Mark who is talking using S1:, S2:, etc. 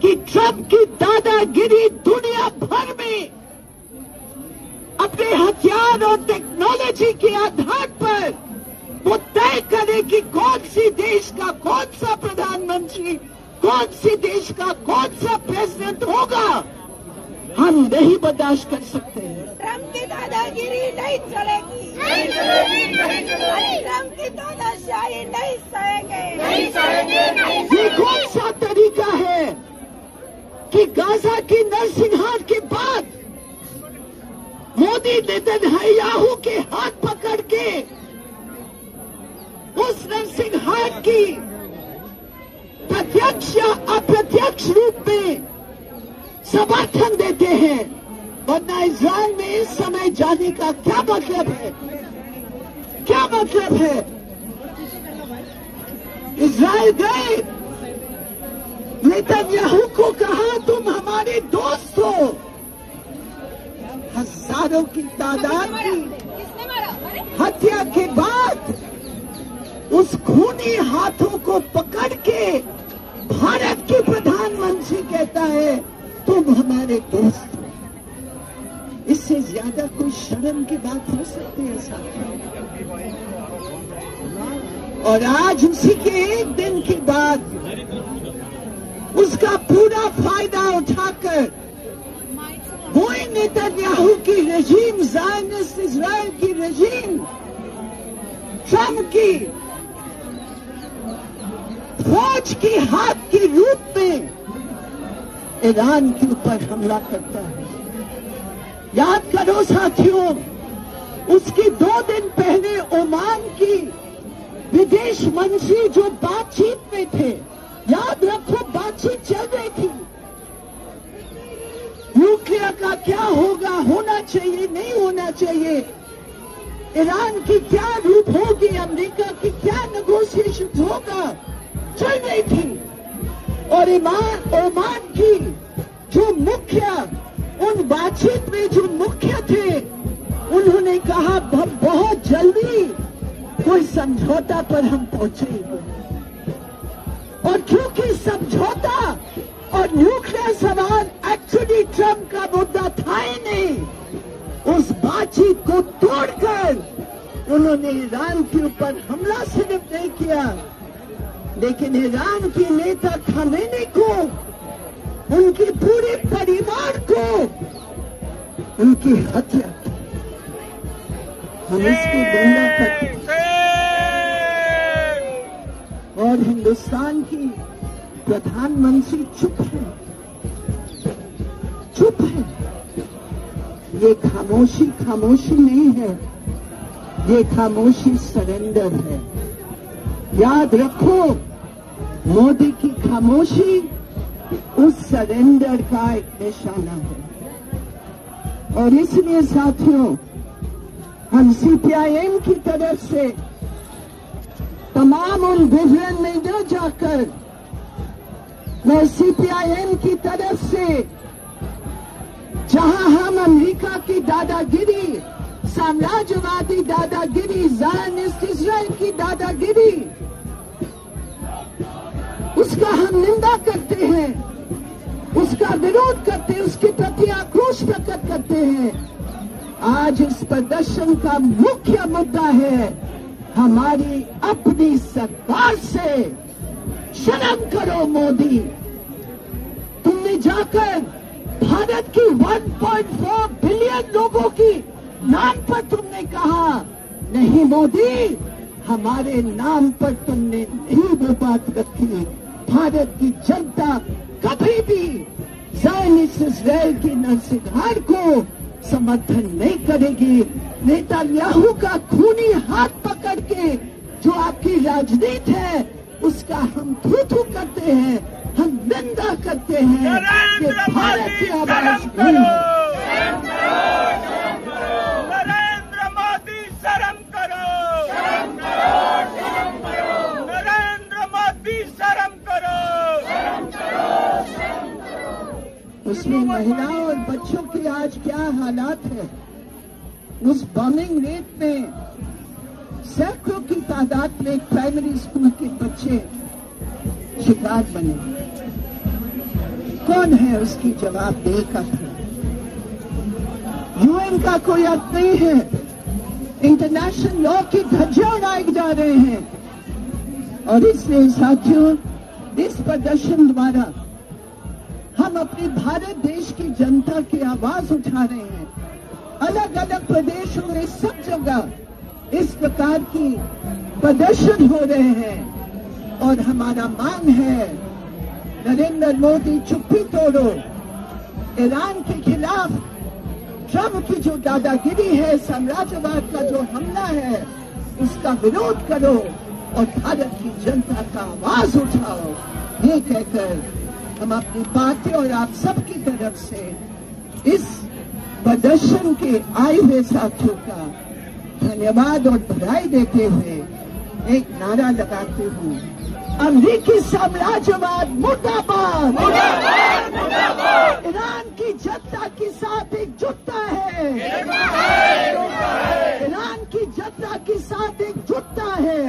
S1: कि ट्रंप की दादागिरी दुनिया भर में अपने हथियार और टेक्नोलॉजी के आधार पर वो तय करे कि कौन सी देश का कौन सा प्रधानमंत्री, कौन सी देश का कौन सा प्रेसिडेंट होगा, हम नहीं बर्दाश्त कर सकते हैं।
S2: ट्रंप की दादागिरी नहीं चलेगी, नहीं चलेगी, नहीं चलेगी। ट्रंप की तानाशाही नहीं सहेंगे, नहीं सहेंगे, नहीं सहेंगे।
S1: ये कौन सा तरीका है कि गाजा की नरसंहार के बाद मोदी नेतन्याहू के हाथ पकड़ के उस नरसंहार की प्रत्यक्ष या अप्रत्यक्ष रूप में समर्थन देते हैं, वरना इजराइल में इस समय जाने का क्या मतलब है? क्या मतलब है? इजराइल गए, नेतन्याहू को कहा तुम हमारे दोस्त हो। हजारों की तादाद की हत्या के बाद उस खूनी हाथों को पकड़ के भारत के प्रधानमंत्री कहता है तुम हमारे दोस्त हो। इससे ज्यादा कोई शर्म की बात हो सकती है साथियों? और आज उसी के एक दिन के बाद उसका पूरा फायदा उठाकर वही नेतन्याहू की रेजीम, ज़ायनिस्ट इजराइल की रेजीम, ट्रंप की फौज की हाथ के रूप में ईरान के ऊपर हमला करता है। याद करो साथियों, उसके 2 दिन पहले ओमान की विदेश मंत्री जो बातचीत में थे, याद रखो बातचीत चल रही थी, न्यूक्लियर का क्या होगा, होना चाहिए नहीं होना चाहिए, ईरान की क्या रूप होगी, अमेरिका की क्या नेगोशिएशन होगा, चल रही थी। और ओमान की जो मुख्य, उन बातचीत में जो मुख्य थे, उन्होंने कहा बहुत जल्दी कोई समझौता पर हम पहुंचेंगे। और क्योंकि समझौता और न्यूक्लियर सवाल एक्चुअली ट्रंप का मुद्दा था ही नहीं, उस बातचीत को तोड़कर उन्होंने ईरान के ऊपर हमला सिर्फ नहीं किया, लेकिन ईरान के नेता खामेनी को, उनके पूरे परिवार को उनकी हत्या की। हम इसकी निंदा करते हैं। और हिंदुस्तान की प्रधानमंत्री चुप है, चुप है। ये खामोशी खामोशी नहीं है, ये खामोशी सरेंडर है। याद रखो, मोदी की खामोशी उस सरेंडर का एक निशाना है। और इसलिए साथियों, हम सीपीआईएम की तरफ से तमाम उन विवरण में न जाकर, मैं सीपीआईएम की तरफ से जहां हम अमेरिका की दादागिरी, साम्राज्यवादी दादागिरी, ज़ायनिस्ट इजराइल की दादागिरी, उसका हम निंदा करते हैं, उसका विरोध करते हैं, उसके प्रति आक्रोश प्रकट करते हैं। आज इस प्रदर्शन का मुख्य मुद्दा है हमारी अपनी सरकार से। शर्म करो मोदी, तुमने जाकर भारत की 1.4 बिलियन लोगों की नाम पर तुमने कहा, नहीं मोदी, हमारे नाम पर तुमने नहीं वो बात रखी। भारत की जनता कभी भी ज़ायनिस्ट इजराइल की नरसंहार को समर्थन नहीं करेगी। नेतन्याहू का खूनी हाथ पकड़ के जो आपकी राजनीति है, उसका हम थू करते हैं, हम निंदा करते हैं कि भारत की आवाज नहीं है।
S3: नरेंद्र मोदी शर्म करो, नरेंद्र मोदी शर्म करो।
S1: उसमें महिलाओं और बच्चों की आज क्या हालात है। उस बॉम्बिंग रेट में सैकड़ों की तादाद में प्राइमरी स्कूल के बच्चे शिकार बने। कौन है उसकी जवाबदेही का फिर? यूएन का कोई अर्थ नहीं है। इंटरनेशनल लॉ की धज्जियां उड़ाए जा रहे हैं। और इसलिए साथियों, इस प्रदर्शन द्वारा हम अपने भारत देश की जनता की आवाज उठा रहे हैं। अलग अलग प्रदेशों में सब जगह इस प्रकार की प्रदर्शन हो रहे हैं और हमारा मांग है, नरेंद्र मोदी चुप्पी तोड़ो। ईरान के खिलाफ ट्रंप की जो दादागिरी है, साम्राज्यवाद का जो हमला है, उसका विरोध करो और भारत की जनता का आवाज उठाओ। ये कहकर हम अपनी पार्टी और आप सबकी तरफ से इस प्रदर्शन के आए हुए साथियों का धन्यवाद और बधाई देते हुए एक नारा लगाती हूँ, अमेरिकी साम्राज्यवाद मुर्दाबाद। ईरान की जनता के साथ एकजुटता है। ईरान की जनता के साथ एकजुटता है।